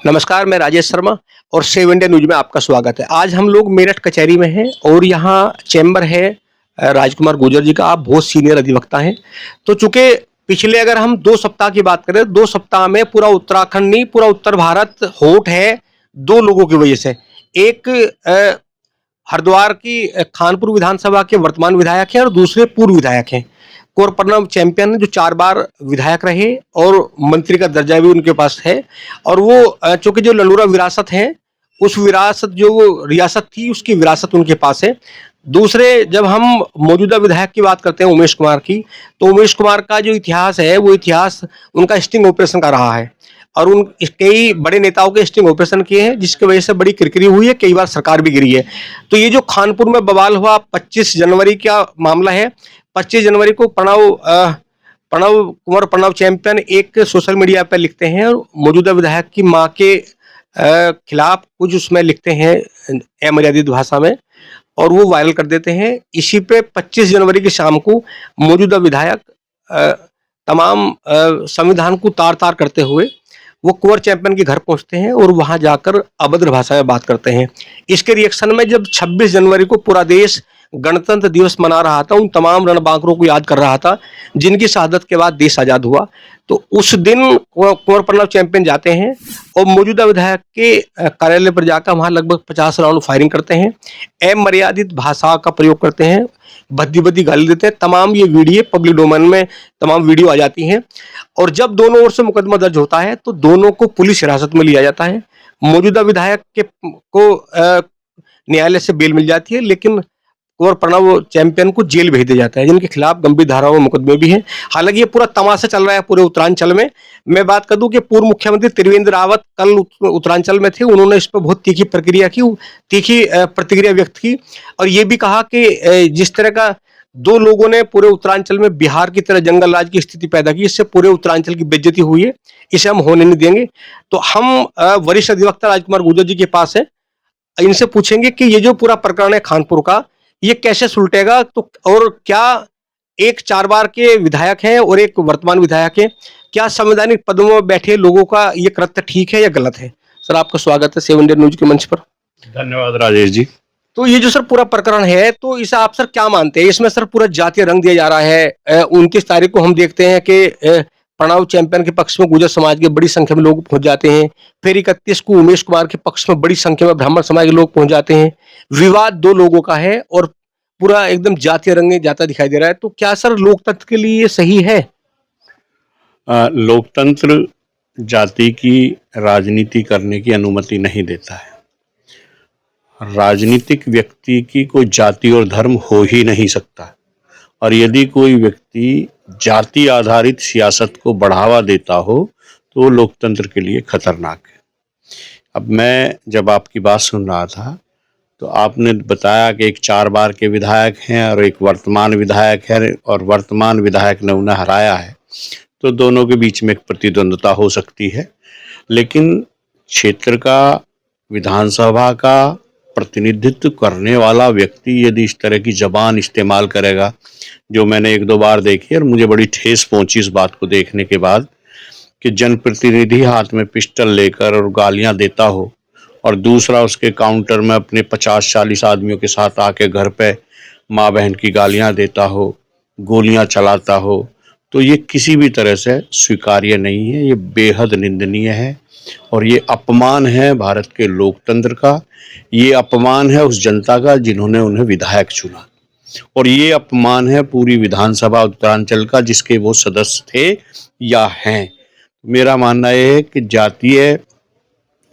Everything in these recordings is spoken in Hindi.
नमस्कार, मैं राजेश शर्मा और सेव इंडिया न्यूज़ में आपका स्वागत है। आज हम लोग मेरठ कचहरी में हैं और यहाँ चैम्बर है राजकुमार गुर्जर जी का। आप बहुत सीनियर अधिवक्ता हैं। तो चूँकि पिछले अगर हम 2 सप्ताह की बात करें, 2 सप्ताह में पूरा उत्तराखंड नहीं, पूरा उत्तर भारत होट है 2 लोगों की वजह से। एक हरिद्वार की खानपुर विधानसभा के वर्तमान विधायक हैं और दूसरे पूर्व विधायक हैं। कुंवर प्रणव चैंपियन जो 4 बार विधायक रहे और मंत्री का दर्जा भी उनके पास है। और वो चूँकि जो लंडोरा विरासत है, उस विरासत जो रियासत थी उसकी विरासत उनके पास है। दूसरे जब हम मौजूदा विधायक की बात करते हैं उमेश कुमार की, तो उमेश कुमार का जो इतिहास है वो इतिहास उनका स्टिंग ऑपरेशन का रहा है और उन कई बड़े नेताओं के स्टिंग ऑपरेशन किए हैं, जिसकी वजह से बड़ी किरकिरी हुई है, कई बार सरकार भी गिरी है। तो ये जो खानपुर में बवाल हुआ 25 जनवरी का मामला है। 25 जनवरी को कुंवर प्रणव चैंपियन एक सोशल मीडिया पर लिखते हैं और मौजूदा विधायक की मां के खिलाफ कुछ उसमें लिखते हैं अमर्यादित भाषा में और वो वायरल कर देते हैं। इसी पे 25 जनवरी की शाम को मौजूदा विधायक तमाम संविधान को तार-तार करते हुए वो कुंवर चैंपियन के घर पहुंचते हैं और वहां जाकर अभद्र भाषा में बात करते हैं। इसके रिएक्शन में जब 26 जनवरी को पूरा देश गणतंत्र दिवस मना रहा था, उन तमाम रणबांकुरों को याद कर रहा था जिनकी शहादत के बाद देश आजाद हुआ, तो उस दिन कुंवर प्रणव चैंपियन जाते हैं और मौजूदा विधायक के कार्यालय पर जाकर वहां लगभग 50 राउंड फायरिंग करते हैं, अमर्यादित भाषा का प्रयोग करते हैं, भद्दी-भद्दी गाली देते हैं। तमाम ये वीडियो पब्लिक डोमेन में तमाम वीडियो आ जाती हैं और जब दोनों ओर से मुकदमा दर्ज होता है तो दोनों को पुलिस हिरासत में लिया जाता है। मौजूदा विधायक को न्यायालय से बेल मिल जाती है, लेकिन कुंवर प्रणव चैंपियन को जेल भेज दिया जाता है, जिनके खिलाफ गंभीर धाराओं में मुकदमे भी हैं। हालांकि ये पूरा तमाशा चल रहा है पूरे उत्तरांचल में। मैं बात कर दूं कि पूर्व मुख्यमंत्री त्रिवेंद्र रावत कल उत्तरांचल में थे, उन्होंने इस पर बहुत तीखी प्रतिक्रिया व्यक्त की और ये भी कहा कि जिस तरह का 2 लोगों ने पूरे उत्तरांचल में बिहार की तरह जंगल राज की स्थिति पैदा की, इससे पूरे उत्तरांचल की बेइज्जती हुई है, इसे हम होने नहीं देंगे। तो हम वरिष्ठ अधिवक्ता राजकुमार गुर्जर जी के पास है, इनसे पूछेंगे कि ये जो पूरा प्रकरण है खानपुर का, ये कैसे सुलटेगा, तो और क्या एक 4 बार के विधायक हैं और एक वर्तमान विधायक हैं, क्या संवैधानिक पदों में बैठे लोगों का ये कृत्य ठीक है या गलत है? सर, आपका स्वागत है सेवन इंडिया न्यूज के मंच पर। धन्यवाद राजेश जी। तो ये जो सर पूरा प्रकरण है, तो इसे आप सर क्या मानते हैं? इसमें सर पूरा जातीय रंग दिया जा रहा है। 29 तारीख को हम देखते हैं कि प्रणव चैंपियन के पक्ष में गुर्जर समाज के बड़ी संख्या में लोग पहुंच जाते हैं। फिर 31 को उमेश कुमार के पक्ष में बड़ी संख्या में ब्राह्मण समाज के लोग पहुंच जाते हैं। विवाद 2 लोगों का है और पूरा एकदम जातीय रंग में जाता दिखाई दे रहा है। तो क्या सर लोकतंत्र के लिए ये सही है? लोकतंत्र जाति की राजनीति करने की अनुमति नहीं देता है। राजनीतिक व्यक्ति की कोई जाति और धर्म हो ही नहीं सकता और यदि कोई व्यक्ति जाति आधारित सियासत को बढ़ावा देता हो तो वो लोकतंत्र के लिए खतरनाक है। अब मैं जब आपकी बात सुन रहा था तो आपने बताया कि एक 4 बार के विधायक हैं और एक वर्तमान विधायक है और वर्तमान विधायक ने उन्हें हराया है, तो दोनों के बीच में एक प्रतिद्वंद्विता हो सकती है। लेकिन क्षेत्र का, विधानसभा का प्रतिनिधित्व करने वाला व्यक्ति यदि इस तरह की ज़बान इस्तेमाल करेगा, जो मैंने 1-2 बार देखी और मुझे बड़ी ठेस पहुंची इस बात को देखने के बाद कि जनप्रतिनिधि हाथ में पिस्टल लेकर और गालियां देता हो और दूसरा उसके काउंटर में अपने 50-40 आदमियों के साथ आके घर पे माँ बहन की गालियां देता हो, गोलियां चलाता हो, तो ये किसी भी तरह से स्वीकार्य नहीं है। ये बेहद निंदनीय है और ये अपमान है भारत के लोकतंत्र का, ये अपमान है उस जनता का जिन्होंने उन्हें विधायक चुना और ये अपमान है पूरी विधानसभा उत्तरांचल का जिसके वो सदस्य थे या हैं। मेरा मानना यह है कि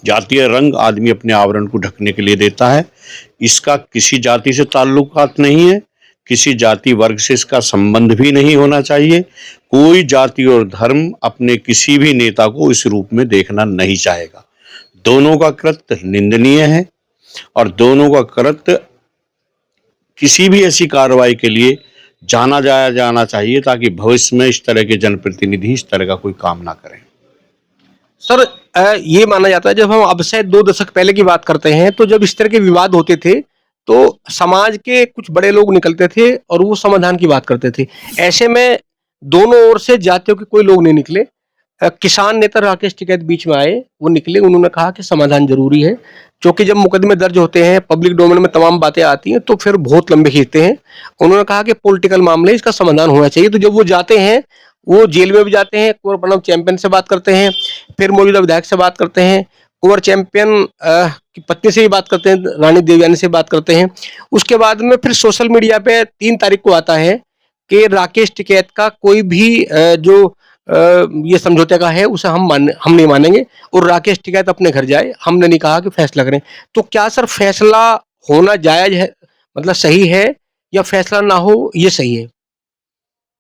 जातीय रंग आदमी अपने आवरण को ढकने के लिए देता है। इसका किसी जाति से ताल्लुकात नहीं है, किसी जाति वर्ग से इसका संबंध भी नहीं होना चाहिए। कोई जाति और धर्म अपने किसी भी नेता को इस रूप में देखना नहीं चाहेगा। दोनों का कृत्य निंदनीय है और दोनों का कृत्य किसी भी ऐसी कार्रवाई के लिए जाना चाहिए ताकि भविष्य में इस तरह के जनप्रतिनिधि इस तरह का कोई काम ना करें। सर, ये माना जाता है, जब हम अब से 2 दशक पहले की बात करते हैं, तो जब इस तरह के विवाद होते थे तो समाज के कुछ बड़े लोग निकलते थे और वो समाधान की बात करते थे। ऐसे में दोनों ओर से जातियों के कोई लोग नहीं निकले। किसान नेता राकेश टिकैत बीच में आए, वो निकले, उन्होंने कहा कि समाधान ज़रूरी है, क्योंकि जब मुकदमे दर्ज होते हैं, पब्लिक डोमेन में तमाम बातें आती हैं, तो फिर बहुत लंबे खींचते हैं। उन्होंने कहा कि पॉलिटिकल मामले, इसका समाधान होना चाहिए। तो जब वो जाते हैं, वो जेल में भी जाते हैं, कुंवर प्रणब चैंपियन से बात करते हैं, फिर मौजूदा विधायक से बात करते हैं, कुंवर चैंपियन की पत्नी से भी बात करते हैं, रानी देवयानी से बात करते हैं। उसके बाद में फिर सोशल मीडिया पे 3 तारीख को आता है कि राकेश टिकैत का कोई भी ये समझौते का है, उसे हम नहीं मानेंगे और राकेश टिकैत अपने घर जाए, हमने नहीं कहा कि फैसला करें। तो क्या सर फैसला होना जायज है, मतलब सही है, या फैसला ना हो ये सही है?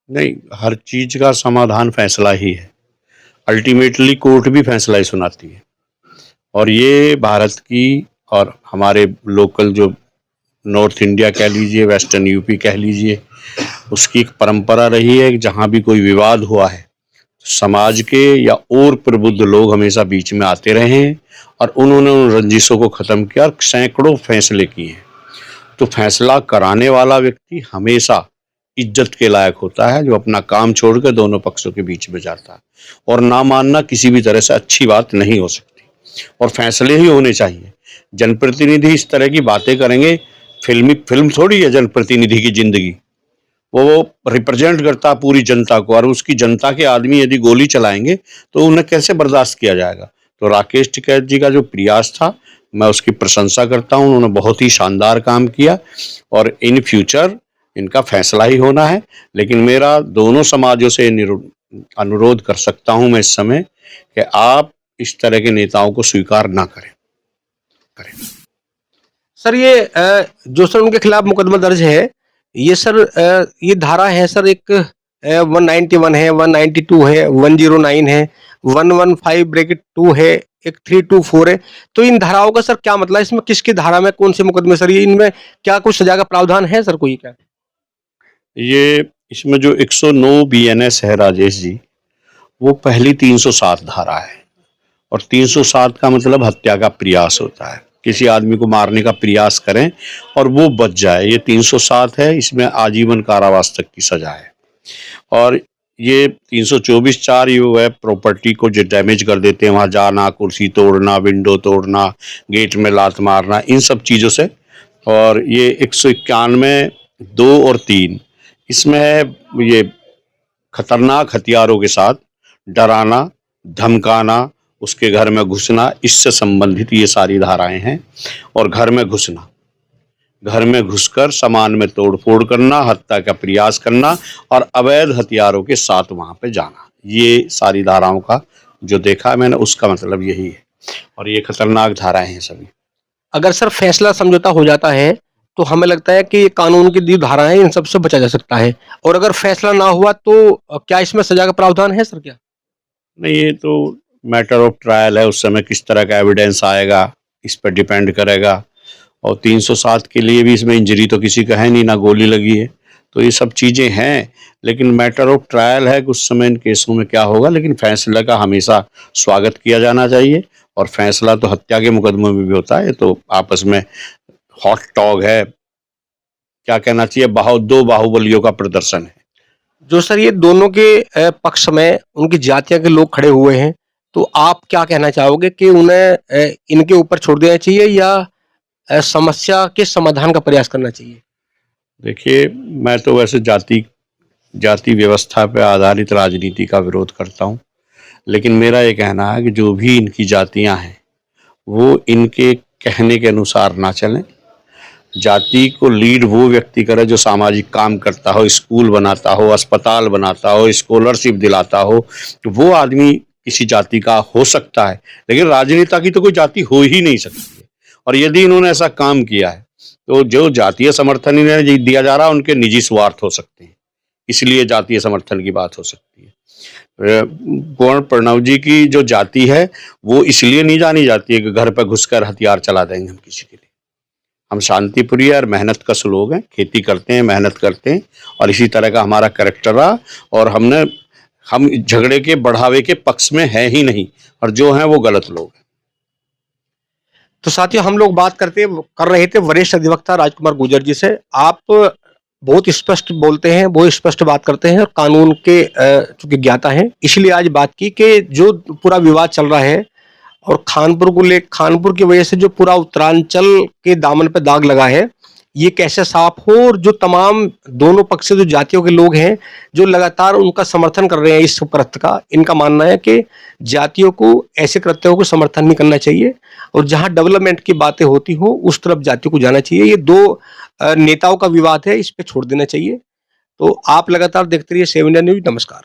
नहीं, हर चीज का समाधान फैसला ही है। अल्टीमेटली कोर्ट भी फैसला ही सुनाती है। और ये भारत की और हमारे लोकल जो नॉर्थ इंडिया कह लीजिए, वेस्टर्न यूपी कह लीजिए, उसकी एक परंपरा रही है कि जहाँ भी कोई विवाद हुआ है, समाज के या और प्रबुद्ध लोग हमेशा बीच में आते रहे हैं और उन्होंने उन रंजिशों को खत्म किया और सैकड़ों फैसले किए हैं। तो फैसला कराने वाला व्यक्ति हमेशा इज्जत के लायक होता है, जो अपना काम छोड़कर दोनों पक्षों के बीच में जाता है। और ना मानना किसी भी तरह से अच्छी बात नहीं हो सकती, और फैसले ही होने चाहिए। जनप्रतिनिधि इस तरह की बातें करेंगे, फिल्म थोड़ी है जनप्रतिनिधि की जिंदगी। वो रिप्रेजेंट करता है पूरी जनता को, और उसकी जनता के आदमी यदि गोली चलाएंगे तो उन्हें कैसे बर्दाश्त किया जाएगा। तो राकेश टिकैत जी का जो प्रयास था, मैं उसकी प्रशंसा करता हूँ। उन्होंने बहुत ही शानदार काम किया और इन फ्यूचर इनका फैसला ही होना है। लेकिन मेरा दोनों समाजों से अनुरोध कर सकता हूँ मैं इस समय कि आप इस तरह के नेताओं को स्वीकार ना करें। सर ये जो सर उनके खिलाफ मुकदमा दर्ज है, ये सर ये धारा है सर, एक 191 है, 192 है, 109 है, 115(2) है, एक 324 है। तो इन धाराओं का सर क्या मतलब है? इसमें किसकी धारा में कौन से मुकदमे सर, ये इनमें क्या कुछ सजा का प्रावधान है सर कोई क्या? ये इसमें जो 109 बीएनएस है राजेश जी, वो पहली 307 धारा है। और 307 का मतलब हत्या का प्रयास होता है। किसी आदमी को मारने का प्रयास करें और वो बच जाए, ये 307 है। इसमें आजीवन कारावास तक की सजा है। और ये 324(4) ये वो है, प्रॉपर्टी को जो डैमेज कर देते हैं, वहाँ जाना, कुर्सी तोड़ना, विंडो तोड़ना, गेट में लात मारना, इन सब चीज़ों से। और ये 191 2 और 3 इसमें है, ये खतरनाक हथियारों के साथ डराना, धमकाना, उसके घर में घुसना, इससे संबंधित ये सारी धाराएं हैं। और घर में घुसना, घर में घुसकर सामान में तोड़-फोड़ करना, हत्या का प्रयास करना और अवैध हथियारों के साथ वहाँ पे जाना, ये सारी धाराओं का जो देखा है मैंने, उसका मतलब यही है। और ये खतरनाक धाराएं हैं सभी। अगर सर फैसला समझौता हो जाता है, तो हमें लगता है कि कानून की जो धाराएं हैं, इन सब से बचा जा सकता है। और अगर फैसला ना हुआ तो क्या इसमें सजा का प्रावधान है सर क्या? नहीं, ये तो मैटर ऑफ ट्रायल है, उस समय किस तरह का एविडेंस आएगा इस पर डिपेंड करेगा। और 307 के लिए भी इसमें इंजरी तो किसी का है नहीं, ना गोली लगी है, तो ये सब चीज़ें हैं। लेकिन मैटर ऑफ ट्रायल है कि उस समय इन केसों में क्या होगा। लेकिन फैसले का हमेशा स्वागत किया जाना चाहिए, और फैसला तो हत्या के मुकदमों में भी होता है। तो आपस में हॉट टॉग है, क्या कहना चाहिए, दो बाहुबलियों का प्रदर्शन है। जो सर ये दोनों के पक्ष में उनकी जातियों के लोग खड़े हुए हैं, तो आप क्या कहना चाहोगे कि उन्हें इनके ऊपर छोड़ देना चाहिए, या समस्या के समाधान का प्रयास करना चाहिए? देखिए, मैं तो वैसे जाति व्यवस्था पे आधारित राजनीति का विरोध करता हूँ। लेकिन मेरा ये कहना है कि जो भी इनकी जातियाँ हैं, वो इनके कहने के अनुसार ना चलें। जाति को लीड वो व्यक्ति करे जो सामाजिक काम करता हो, स्कूल बनाता हो, अस्पताल बनाता हो, स्कॉलरशिप दिलाता हो, तो वो आदमी किसी जाति का हो सकता है। लेकिन राजनेता की तो कोई जाति हो ही नहीं सकती है। और यदि इन्होंने ऐसा काम किया है, तो जो जातीय समर्थन इन्हें दिया जा रहा है, उनके निजी स्वार्थ हो सकते हैं, इसलिए जातीय समर्थन की बात हो सकती है। कुंवर प्रणव जी की जो जाति है, वो इसलिए नहीं जानी जाती है कि घर पर घुसकर हथियार चला देंगे हम किसी के लिए। हम शांतिप्रिय और मेहनत कश लोग हैं, खेती करते हैं, मेहनत करते हैं, और इसी तरह का हमारा कैरेक्टर रहा। और हम झगड़े के बढ़ावे के पक्ष में है ही नहीं, और जो हैं वो गलत लोग हैं। तो साथियों, हम लोग बात कर रहे थे वरिष्ठ अधिवक्ता राजकुमार गुर्जर जी से। आप बहुत स्पष्ट बोलते हैं, बहुत स्पष्ट बात करते हैं और कानून के चूँकि ज्ञाता हैं, इसलिए आज बात की कि जो पूरा विवाद चल रहा है और खानपुर की वजह से जो पूरा उत्तरांचल के दामन पे दाग लगा है, ये कैसे साफ हो और जो तमाम दोनों पक्ष से जो जातियों के लोग हैं, जो लगातार उनका समर्थन कर रहे हैं इस कृत्य का, इनका मानना है कि जातियों को ऐसे कृत्यों को समर्थन नहीं करना चाहिए और जहाँ डेवलपमेंट की बातें होती हो, उस तरफ जातियों को जाना चाहिए। ये 2 नेताओं का विवाद है, इस पे छोड़ देना चाहिए। तो आप लगातार देखते रहिए 7 इंडिया न्यूज़। नमस्कार।